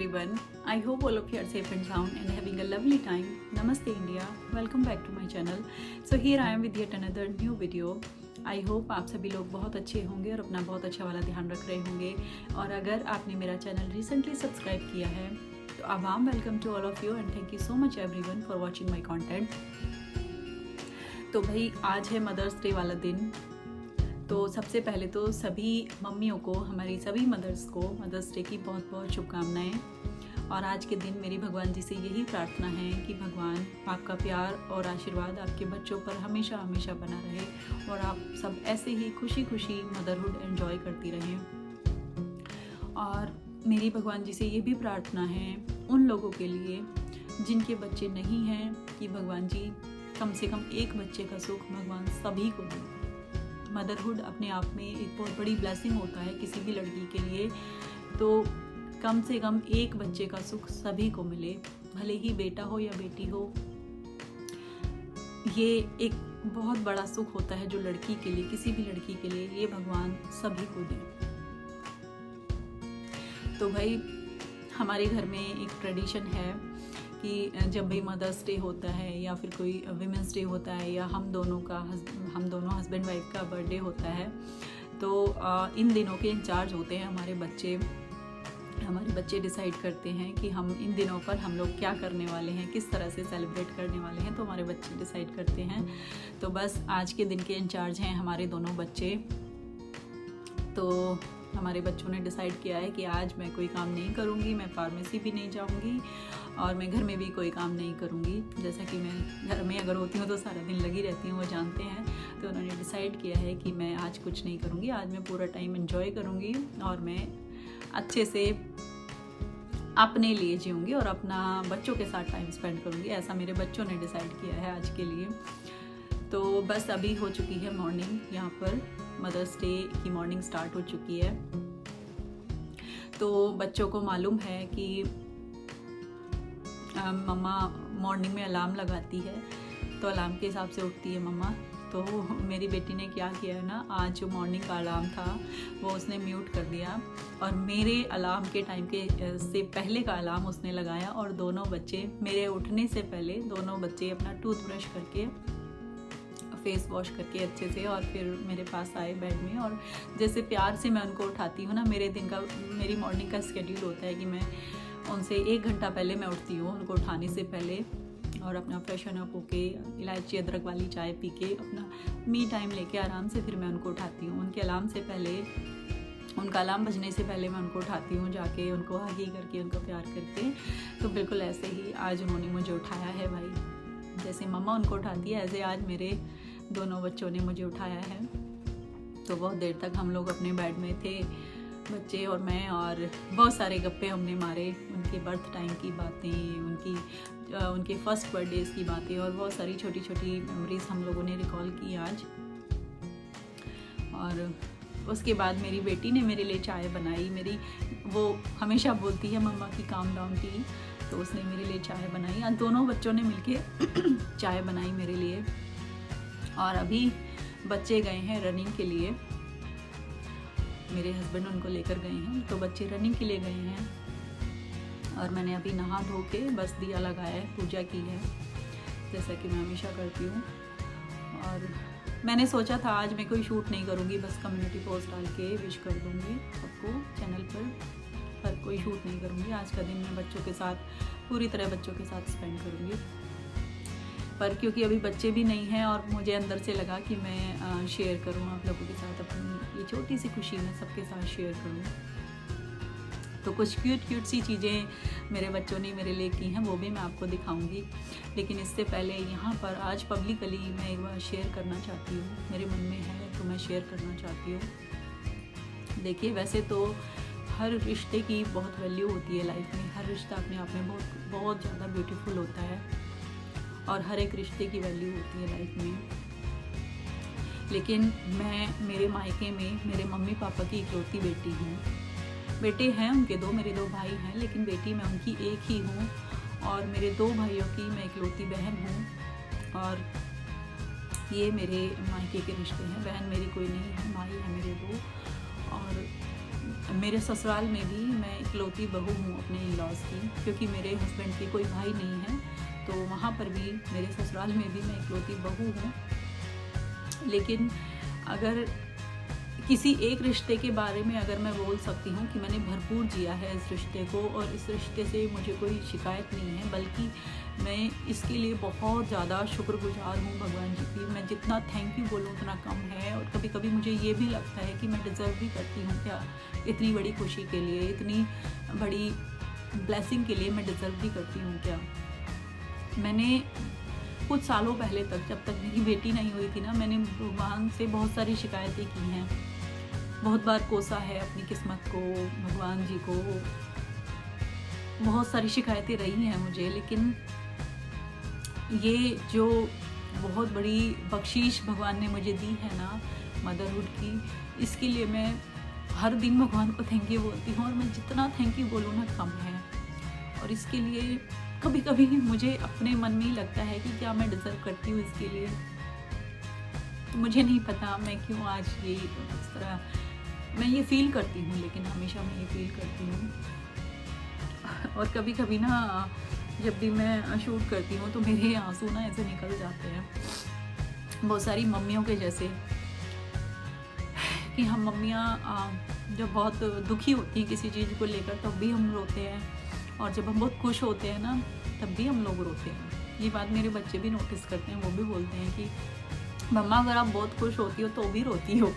everyone. I hope all of you are safe and sound and having a lovely time. Namaste India. Welcome back to my channel. So here I am with yet another new video. I hope आप सभी लोग बहुत अच्छे होंगे और अपना बहुत अच्छा वाला ध्यान रख रहे होंगे। और अगर आपने मेरा चैनल रिसेंटली सब्सक्राइब किया है तो a warm welcome to all of you and thank you so much everyone for watching my content. तो भाई आज है मदर्स डे वाला दिन। तो सबसे पहले तो सभी मम्मियों को, हमारी सभी मदर्स को मदर्स डे की बहुत बहुत शुभकामनाएं। और आज के दिन मेरी भगवान जी से यही प्रार्थना है कि भगवान आपका प्यार और आशीर्वाद आपके बच्चों पर हमेशा हमेशा बना रहे और आप सब ऐसे ही खुशी खुशी मदरहुड एंजॉय करती रहें। और मेरी भगवान जी से ये भी प्रार्थना है उन लोगों के लिए जिनके बच्चे नहीं हैं कि भगवान जी कम से कम एक बच्चे का सुख भगवान सभी को दें। मदरहुड अपने आप में एक बहुत बड़ी ब्लेसिंग होता है किसी भी लड़की के लिए। तो कम से कम एक बच्चे का सुख सभी को मिले, भले ही बेटा हो या बेटी हो। ये एक बहुत बड़ा सुख होता है जो लड़की के लिए, किसी भी लड़की के लिए, ये भगवान सभी को दे। तो भाई हमारे घर में एक ट्रेडिशन है कि जब भी मदर्स डे होता है या फिर कोई विमेंस डे होता है या हम दोनों हस्बैंड वाइफ का बर्थडे होता है तो इन दिनों के इंचार्ज होते हैं हमारे बच्चे डिसाइड करते हैं कि हम इन दिनों पर हम लोग क्या करने वाले हैं, किस तरह से सेलिब्रेट करने वाले हैं। तो हमारे बच्चे डिसाइड करते हैं। तो बस आज के दिन के इंचार्ज हैं हमारे दोनों बच्चे। तो हमारे बच्चों ने डिसाइड किया है कि आज मैं कोई काम नहीं करूँगी, मैं फार्मेसी भी नहीं जाऊँगी और मैं घर में भी कोई काम नहीं करूँगी। जैसा कि मैं घर में अगर होती हूँ तो सारा दिन लगी रहती हूँ, वो जानते हैं। तो उन्होंने डिसाइड किया है कि मैं आज कुछ नहीं करूँगी, आज मैं पूरा टाइम एंजॉय करूँगी और मैं अच्छे से अपने लिए जीऊँगी और अपना बच्चों के साथ टाइम स्पेंड करूँगी। ऐसा मेरे बच्चों ने डिसाइड किया है आज के लिए। तो बस अभी हो चुकी है मॉर्निंग, यहाँ पर मदर्स डे की मॉर्निंग स्टार्ट हो चुकी है। तो बच्चों को मालूम है कि मम्मा मॉर्निंग में अलार्म लगाती है, तो अलार्म के हिसाब से उठती है मम्मा। तो मेरी बेटी ने क्या किया है ना, आज जो मॉर्निंग का अलार्म था वो उसने म्यूट कर दिया और मेरे अलार्म के टाइम के से पहले का अलार्म उसने लगाया। और दोनों बच्चे मेरे उठने से पहले दोनों बच्चे अपना टूथब्रश करके, फेस वॉश करके अच्छे से और फिर मेरे पास आए बेड में। और जैसे प्यार से मैं उनको उठाती हूँ ना, मेरी मॉर्निंग का स्केड्यूल होता है कि मैं उनसे 1 घंटा पहले मैं उठती हूँ उनको उठाने से पहले, और अपना फ्रेशन अप होके इलायची अदरक वाली चाय पी के अपना मी टाइम लेके आराम से फिर मैं उनको उठाती हूँ। उनके अलार्म से पहले, उनका अलार्म बजने से पहले मैं उनको उठाती हूँ, जाके उनको हगी करके, उनको प्यार करके। तो बिल्कुल ऐसे ही आज उन्होंने मुझे उठाया है भाई। जैसे मम्मा उनको उठाती है ऐसे आज मेरे दोनों बच्चों ने मुझे उठाया है। तो बहुत देर तक हम लोग अपने बेड में थे, बच्चे और मैं, और बहुत सारे गप्पे हमने मारे, उनके बर्थ टाइम की बातें, उनके फर्स्ट बर्थडेज की बातें और बहुत सारी छोटी छोटी मेमोरीज हम लोगों ने रिकॉल की आज। और उसके बाद मेरी बेटी ने मेरे लिए चाय बनाई। वो हमेशा बोलती है मम्मा की काम डाउन टी, तो उसने मेरे लिए चाय बनाई। आज दोनों बच्चों ने मिलके चाय बनाई मेरे लिए। और अभी बच्चे गए हैं रनिंग के लिए, मेरे हस्बैंड उनको लेकर गए हैं, तो बच्चे रनिंग के लिए गए हैं। और मैंने अभी नहा धो के बस दिया लगाया है, पूजा की है, जैसा कि मैं हमेशा करती हूँ। और मैंने सोचा था आज मैं कोई शूट नहीं करूँगी, बस कम्युनिटी पोस्ट डाल के विश कर दूँगी सबको चैनल पर कोई शूट नहीं करूँगी। आज का दिन मैं बच्चों के साथ, पूरी तरह बच्चों के साथ स्पेंड करूँगी। पर क्योंकि अभी बच्चे भी नहीं हैं और मुझे अंदर से लगा कि मैं शेयर करूँ आप लोगों के साथ अपनी ये छोटी सी खुशी मैं सबके साथ शेयर करूँ। तो कुछ क्यूट सी चीज़ें मेरे बच्चों ने मेरे लिए की हैं, वो भी मैं आपको दिखाऊंगी। लेकिन इससे पहले यहाँ पर आज पब्लिकली मैं एक बार शेयर करना चाहती हूँ, मेरे मन में है तो मैं शेयर करना चाहती हूँ। देखिए, वैसे तो हर रिश्ते की बहुत वैल्यू होती है लाइफ में, हर रिश्ता अपने आप में बहुत ज़्यादा ब्यूटीफुल होता है और हर एक रिश्ते की वैल्यू होती है लाइफ में। लेकिन मैं मेरे मायके में मेरे मम्मी पापा की इकलौती बेटी हूँ। बेटे हैं उनके मेरे दो भाई हैं, लेकिन बेटी मैं उनकी एक ही हूँ। और मेरे 2 भाइयों की मैं इकलौती बहन हूँ। और ये मेरे मायके के रिश्ते हैं। बहन मेरी कोई नहीं है, भाई है मेरे 2। और मेरे ससुराल में भी मैं इकलौती बहू हूँ अपने इन-लॉज़ की, क्योंकि मेरे हस्बैंड के कोई भाई नहीं है, तो वहाँ पर भी मेरे ससुराल में भी मैं इकलौती बहू हूँ। लेकिन अगर किसी एक रिश्ते के बारे में अगर मैं बोल सकती हूँ कि मैंने भरपूर जिया है इस रिश्ते को, और इस रिश्ते से मुझे कोई शिकायत नहीं है, बल्कि मैं इसके लिए बहुत ज़्यादा शुक्रगुजार हूँ भगवान जी की। मैं जितना थैंक यू बोलूँ उतना कम है, और कभी कभी मुझे ये भी लगता है कि मैं डिज़र्व भी करती हूँ क्या इतनी बड़ी खुशी के लिए, इतनी बड़ी ब्लेसिंग के लिए मैं डिज़र्व भी करती हूँ क्या। मैंने कुछ सालों पहले तक, जब तक मेरी बेटी नहीं हुई थी ना, मैंने भगवान से बहुत सारी शिकायतें की हैं, बहुत बार कोसा है अपनी किस्मत को, भगवान जी को, बहुत सारी शिकायतें रही हैं मुझे। लेकिन ये जो बहुत बड़ी बख्शीश भगवान ने मुझे दी है ना मदरहुड की, इसके लिए मैं हर दिन भगवान को थैंक यू बोलती हूँ, और मैं जितना थैंक यू बोलूँ ना कम है। और इसके लिए कभी कभी मुझे अपने मन में ही लगता है कि क्या मैं डिज़र्व करती हूँ इसके लिए। तो मुझे नहीं पता मैं क्यों आज ये इस तरह मैं ये फील करती हूँ, लेकिन हमेशा मैं ये फील करती हूँ। और कभी कभी ना जब भी मैं शूट करती हूँ तो मेरे आंसू ना ऐसे निकल जाते हैं, बहुत सारी मम्मियों के जैसे, कि हम मम्मियाँ जब बहुत दुखी होती हैं किसी चीज़ को लेकर तब भी हम रोते हैं, और जब हम बहुत खुश होते हैं ना तब भी हम लोग रोते हैं। ये बात मेरे बच्चे भी नोटिस करते हैं, वो भी बोलते हैं कि मम्मा अगर आप बहुत खुश होती हो तो भी रोती हो।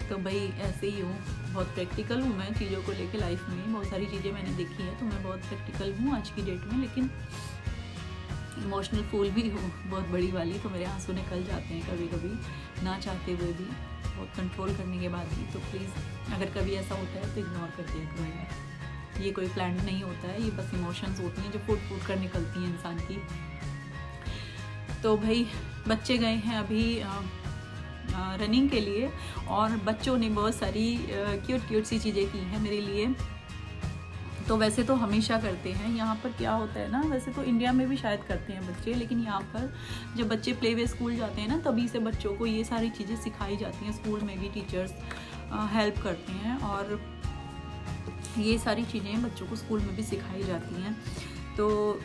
तो भाई ऐसे ही हूँ, बहुत प्रैक्टिकल हूँ मैं चीज़ों को लेके लाइफ में, बहुत सारी चीज़ें मैंने देखी है तो मैं बहुत प्रैक्टिकल हूँ आज की डेट में, लेकिन इमोशनल फूल भी हूँ बहुत बड़ी वाली, तो मेरे आंसू निकल जाते हैं कभी कभी ना चाहते हुए भी, बहुत कंट्रोल करने के बाद भी। तो प्लीज़ अगर कभी ऐसा होता है तो इग्नोर कर दिया करो यार, ये कोई प्लान नहीं होता है, ये बस इमोशंस होती हैं जो फूट कर निकलती हैं इंसान की। तो भाई बच्चे गए हैं अभी रनिंग के लिए, और बच्चों ने बहुत सारी क्यूट सी चीज़ें की हैं मेरे लिए। तो वैसे तो हमेशा करते हैं, यहाँ पर क्या होता है ना, वैसे तो इंडिया में भी शायद करते हैं बच्चे, लेकिन यहाँ पर जब बच्चे प्ले वे स्कूल जाते हैं ना तभी से बच्चों को ये सारी चीज़ें सिखाई जाती हैं। स्कूल में भी टीचर्स हेल्प करते हैं, और ये सारी चीज़ें बच्चों को स्कूल में भी सिखाई जाती हैं। तो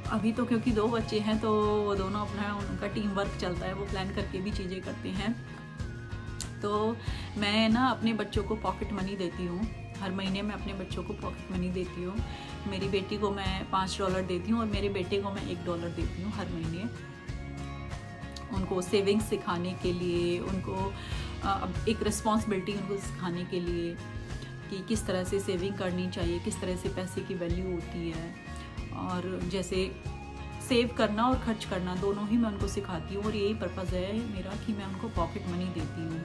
अभी तो क्योंकि 2 बच्चे हैं तो वो दोनों अपना उनका टीम वर्क चलता है, वो प्लान करके भी चीज़ें करते हैं। तो मैं ना अपने बच्चों को पॉकेट मनी देती हूँ, हर महीने मैं अपने बच्चों को पॉकेट मनी देती हूँ। मेरी बेटी को मैं $5 देती हूँ, और मेरे बेटे को मैं $1 देती हूँ हर महीने, उनको सेविंग्स सिखाने के लिए, उनको एक रिस्पॉन्सिबिलिटी उनको सिखाने के लिए कि किस तरह से सेविंग करनी चाहिए, किस तरह से पैसे की वैल्यू होती है, और जैसे सेव करना और खर्च करना दोनों ही मैं उनको सिखाती हूँ। और यही पर्पज़ है मेरा कि मैं उनको पॉकेट मनी देती हूँ।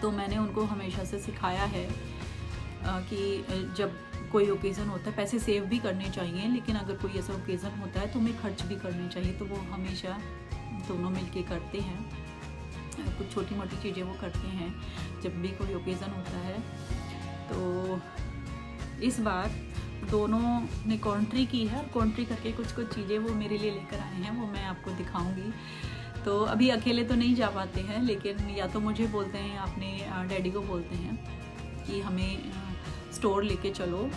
तो मैंने उनको हमेशा से सिखाया है कि जब कोई ओकेज़न होता है पैसे सेव भी करने चाहिए, लेकिन अगर कोई ऐसा ओकेज़न होता है तो हमें खर्च भी करने चाहिए। तो वो हमेशा दोनों मिलके करते हैं, कुछ छोटी मोटी चीज़ें वो करते हैं जब भी कोई ओकेज़न होता है। तो इस बार दोनों ने कॉन्ट्री की है, कॉन्ट्री करके कुछ चीज़ें वो मेरे लिए लेकर आए हैं, वो मैं आपको दिखाऊंगी। तो अभी अकेले तो नहीं जा पाते हैं, लेकिन या तो मुझे बोलते हैं, अपने डैडी को बोलते हैं कि हमें स्टोर लेके चलो,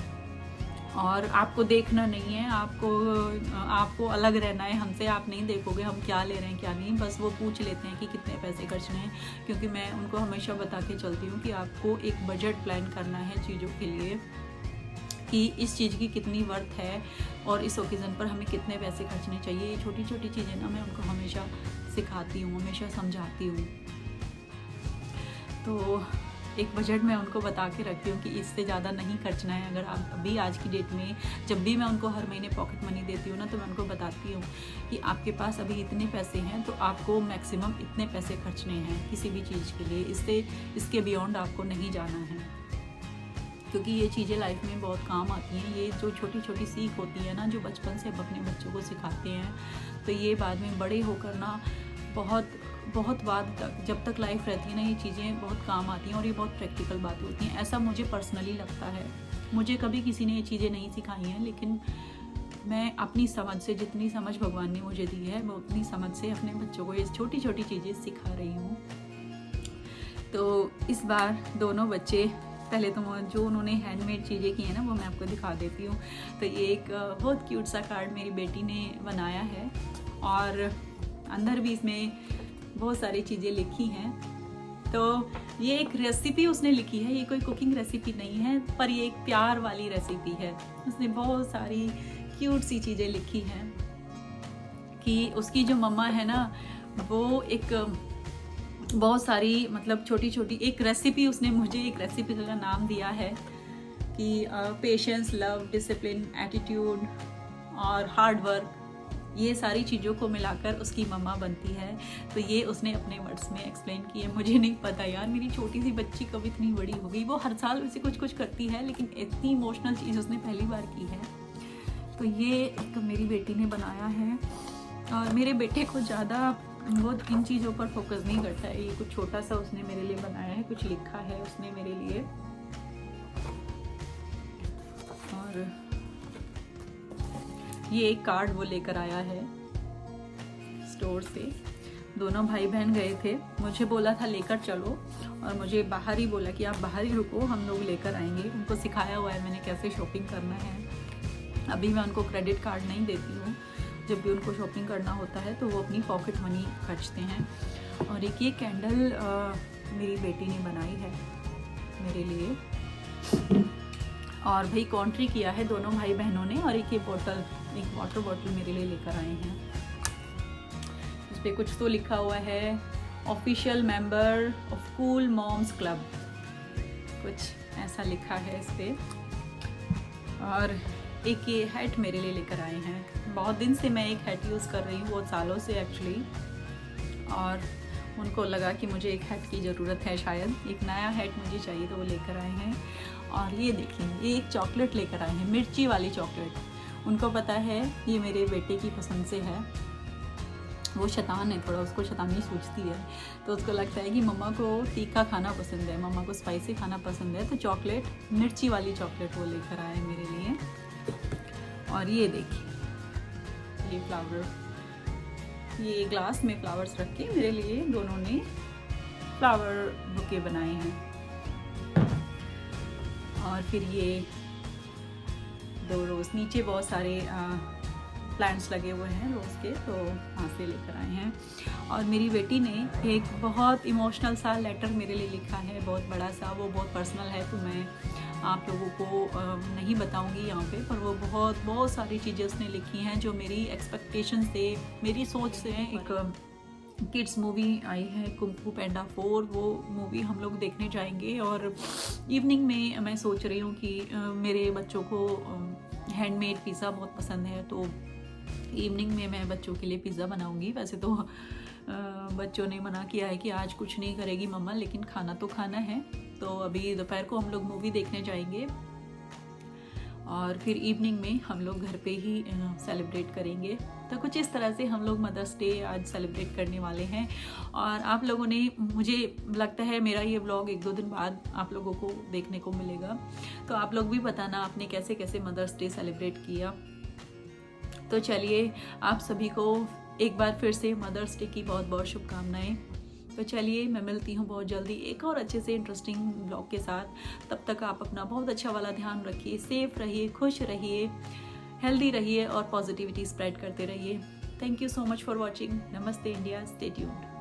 और आपको देखना नहीं है, आपको अलग रहना है हमसे, आप नहीं देखोगे हम क्या ले रहे हैं क्या नहीं, बस वो पूछ लेते हैं कि कितने पैसे खर्चने हैं। क्योंकि मैं उनको हमेशा बता के चलती हूँ कि आपको एक बजट प्लान करना है चीज़ों के लिए, कि इस चीज़ की कितनी वर्थ है और इस ओकेज़न पर हमें कितने पैसे खर्चने चाहिए। ये छोटी छोटी चीज़ें ना मैं उनको हमेशा सिखाती हूँ, हमेशा समझाती हूँ। तो एक बजट मैं उनको बता के रखती हूँ कि इससे ज़्यादा नहीं खर्चना है। अगर आप अभी आज की डेट में जब भी मैं उनको हर महीने पॉकेट मनी देती हूँ ना, तो मैं उनको बताती हूँ कि आपके पास अभी इतने पैसे हैं तो आपको मैक्सिमम इतने पैसे खर्चने हैं किसी भी चीज़ के लिए, इसके बियॉन्ड आपको नहीं जाना है। क्योंकि ये चीज़ें लाइफ में बहुत काम आती हैं। ये जो छोटी छोटी सीख होती है ना, जो बचपन से अपने बच्चों को सिखाते हैं, तो ये बाद में बड़े होकर ना बहुत बाद तक, जब तक लाइफ रहती है ना, ये चीज़ें बहुत काम आती हैं और ये बहुत प्रैक्टिकल बातें होती हैं। ऐसा मुझे पर्सनली लगता है। मुझे कभी किसी ने ये चीज़ें नहीं सिखाई हैं, लेकिन मैं अपनी समझ से, जितनी समझ भगवान ने मुझे दी है, मैं उतनी समझ से अपने बच्चों को ये छोटी छोटी चीज़ें सिखा रही हूँ। तो इस बार दोनों बच्चे पहले तो जो उन्होंने हैंडमेड चीज़ें की हैं ना वो मैं आपको दिखा देती हूँ। तो ये एक बहुत क्यूट सा कार्ड मेरी बेटी ने बनाया है और अंदर भी इसमें बहुत सारी चीज़ें लिखी हैं। तो ये एक रेसिपी उसने लिखी है, ये कोई कुकिंग रेसिपी नहीं है पर ये एक प्यार वाली रेसिपी है। उसने बहुत सारी क्यूट सी चीज़ें लिखी हैं कि उसकी जो मम्मा है ना वो एक बहुत सारी मतलब छोटी छोटी एक रेसिपी, उसने मुझे एक रेसिपी का नाम दिया है कि पेशेंस, लव, डिसिप्लिन, एटीट्यूड और हार्ड वर्क, ये सारी चीज़ों को मिलाकर उसकी मम्मा बनती है। तो ये उसने अपने वर्ड्स में एक्सप्लेन की है। मुझे नहीं पता यार, मेरी छोटी सी बच्ची कब इतनी बड़ी हो गई। वो हर साल वैसे कुछ कुछ करती है लेकिन इतनी इमोशनल चीज़ उसने पहली बार की है। तो ये एक मेरी बेटी ने बनाया है और मेरे बेटे को ज़्यादा वो इन चीज़ों पर फोकस नहीं करता है। ये कुछ छोटा सा उसने मेरे लिए बनाया है, कुछ लिखा है उसने मेरे लिए। और ये एक कार्ड वो लेकर आया है स्टोर से। दोनों भाई बहन गए थे, मुझे बोला था लेकर चलो और मुझे बाहर ही बोला कि आप बाहर ही रुको, हम लोग लेकर आएंगे। उनको सिखाया हुआ है मैंने कैसे शॉपिंग करना है। अभी मैं उनको क्रेडिट कार्ड नहीं देती हूँ, जब भी उनको शॉपिंग करना होता है तो वो अपनी पॉकेट मनी खर्चते हैं। और एक ये कैंडल मेरी बेटी ने बनाई है मेरे लिए और भाई कॉन्ट्री किया है दोनों भाई बहनों ने। और एक ये बोतल, एक वाटर बॉटल मेरे लिए लेकर आए हैं। इस पर कुछ तो लिखा हुआ है, official member of cool moms club, कुछ ऐसा लिखा है इस पर। और एक ये हैट मेरे लिए लेकर आए हैं। बहुत दिन से मैं एक हैट यूज़ कर रही हूँ, बहुत सालों से एक्चुअली, और उनको लगा कि मुझे एक हैट की ज़रूरत है, शायद एक नया हैट मुझे चाहिए, तो वो लेकर आए हैं। और ये देखिए, ये एक चॉकलेट लेकर आए हैं, मिर्ची वाली चॉकलेट। उनको पता है ये मेरे बेटे की पसंद से है। वो शैतान है थोड़ा, उसको शैतानी सूझती है, तो उसको लगता है कि मम्मा को तीखा खाना पसंद है, मम्मा को स्पाइसी खाना पसंद है। तो चॉकलेट, मिर्ची वाली चॉकलेट वो लेकर आए मेरे लिए। और ये देखिए, ये फ्लावर, ये ग्लास में फ्लावर्स रख के मेरे लिए दोनों ने फ्लावर बुके बनाए हैं। और फिर ये 2 रोज़, नीचे बहुत सारे प्लांट्स लगे हुए हैं रोज़ के, तो वहाँ से लेकर आए हैं। और मेरी बेटी ने एक बहुत इमोशनल सा लेटर मेरे लिए लिखा है, बहुत बड़ा सा, वो बहुत पर्सनल है, तो मैं आप लोगों को नहीं बताऊंगी यहाँ पे। पर वो बहुत सारी चीज़ें उसने लिखी हैं जो मेरी एक्सपेक्टेशन से, मेरी सोच से। एक किड्स मूवी आई है कुंग फू पैंडा 4, वो मूवी हम लोग देखने जाएंगे। और इवनिंग में मैं सोच रही हूँ कि मेरे बच्चों को हैंडमेड पिज़्ज़ा बहुत पसंद है, तो इवनिंग में मैं बच्चों के लिए पिज़्ज़ा बनाऊंगी। वैसे तो बच्चों ने मना किया है कि आज कुछ नहीं करेगी मम्मा, लेकिन खाना तो खाना है। तो अभी दोपहर को हम लोग मूवी देखने जाएंगे और फिर इवनिंग में हम लोग घर पे ही सेलिब्रेट करेंगे। तो कुछ इस तरह से हम लोग मदर्स डे आज सेलिब्रेट करने वाले हैं। और आप लोगों ने, मुझे लगता है मेरा ये व्लॉग 1-2 दिन बाद आप लोगों को देखने को मिलेगा, तो आप लोग भी बताना आपने कैसे कैसे मदर्स डे सेलिब्रेट किया। तो चलिए, आप सभी को एक बार फिर से मदर्स डे की बहुत बहुत शुभकामनाएं। तो चलिए, मैं मिलती हूँ बहुत जल्दी एक और अच्छे से इंटरेस्टिंग ब्लॉग के साथ। तब तक आप अपना बहुत अच्छा वाला ध्यान रखिए, सेफ रहिए, खुश रहिए, हेल्दी रहिए और पॉजिटिविटी स्प्रेड करते रहिए। Thank you so much for watching. नमस्ते इंडिया, स्टे ट्यून्ड।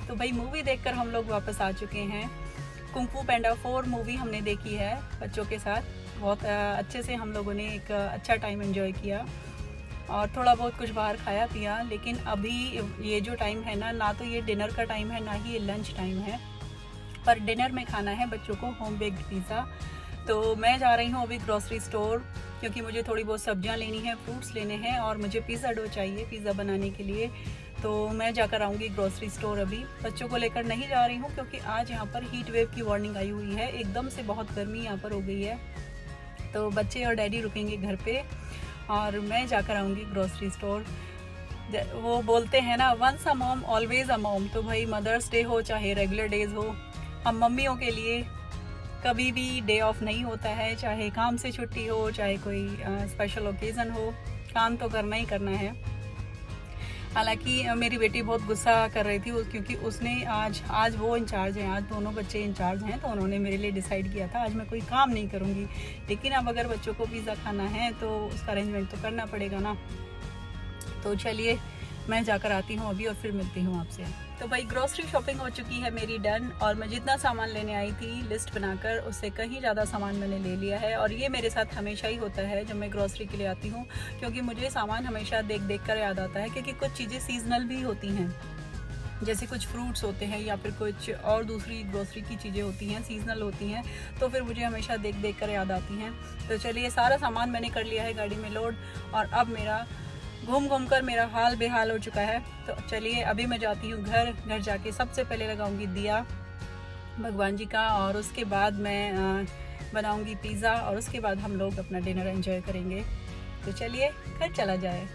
तो भाई मूवी देखकर हम लोग वापस आ चुके हैं। कुंग फू पैंडा 4 मूवी हमने देखी है बच्चों के साथ। बहुत अच्छे से हम लोगों ने एक अच्छा टाइम एंजॉय किया। और थोड़ा बहुत कुछ बाहर खाया पिया। लेकिन अभी ये जो टाइम है ना तो ये डिनर का टाइम है, ना ही ये लंच टाइम है। पर डिनर में खाना है बच्चों को होम बेक्ड पिज़्ज़ा। तो मैं जा रही हूँ अभी ग्रोसरी स्टोर, क्योंकि मुझे थोड़ी बहुत सब्जियाँ लेनी है, फ्रूट्स लेने हैं, और मुझे पिज़्ज़ा डो चाहिए पिज़्ज़ा बनाने के लिए। तो मैं जाकर आऊँगी ग्रोसरी स्टोर। अभी बच्चों को लेकर नहीं जा रही हूँ, क्योंकि आज यहाँ पर हीट वेव की वार्निंग आई हुई है, एकदम से बहुत गर्मी यहाँ पर हो गई है। तो बच्चे और डैडी रुकेंगे घर पे, और मैं जाकर आऊँगी ग्रोसरी स्टोर। वो बोलते हैं ना, once a mom always a mom. तो भाई मदर्स डे हो चाहे रेगुलर डेज हो, हम मम्मियों के लिए कभी भी डे ऑफ नहीं होता है। चाहे काम से छुट्टी हो, चाहे कोई स्पेशल ओकेज़न हो, काम तो करना ही करना है। हालांकि मेरी बेटी बहुत गुस्सा कर रही थी क्योंकि उसने आज वो इंचार्ज हैं, आज दोनों बच्चे इंचार्ज हैं, तो उन्होंने मेरे लिए डिसाइड किया था आज मैं कोई काम नहीं करूँगी। लेकिन अब अगर बच्चों को पिज़्ज़ा खाना है तो उसका अरेंजमेंट तो करना पड़ेगा ना। तो चलिए मैं जाकर आती हूँ अभी और फिर मिलती हूँ आपसे। तो भाई ग्रोसरी शॉपिंग हो चुकी है मेरी डन, और मैं जितना सामान लेने आई थी लिस्ट बनाकर, उससे कहीं ज़्यादा सामान मैंने ले लिया है। और ये मेरे साथ हमेशा ही होता है जब मैं ग्रोसरी के लिए आती हूँ, क्योंकि मुझे सामान हमेशा देख देख कर याद आता है। क्योंकि कुछ चीज़ें सीजनल भी होती हैं, जैसे कुछ फ्रूट्स होते हैं या फिर कुछ और दूसरी ग्रोसरी की चीज़ें होती हैं, सीजनल होती हैं, तो फिर मुझे हमेशा देख देख कर याद आती हैं। तो चलिए सारा सामान मैंने कर लिया है गाड़ी में लोड, और अब मेरा घूम घूम कर मेरा हाल बेहाल हो चुका है। तो चलिए अभी मैं जाती हूँ घर जाके सबसे पहले लगाऊंगी दिया भगवान जी का, और उसके बाद मैं बनाऊंगी पिज़्ज़ा, और उसके बाद हम लोग अपना डिनर एंजॉय करेंगे। तो चलिए घर चला जाए।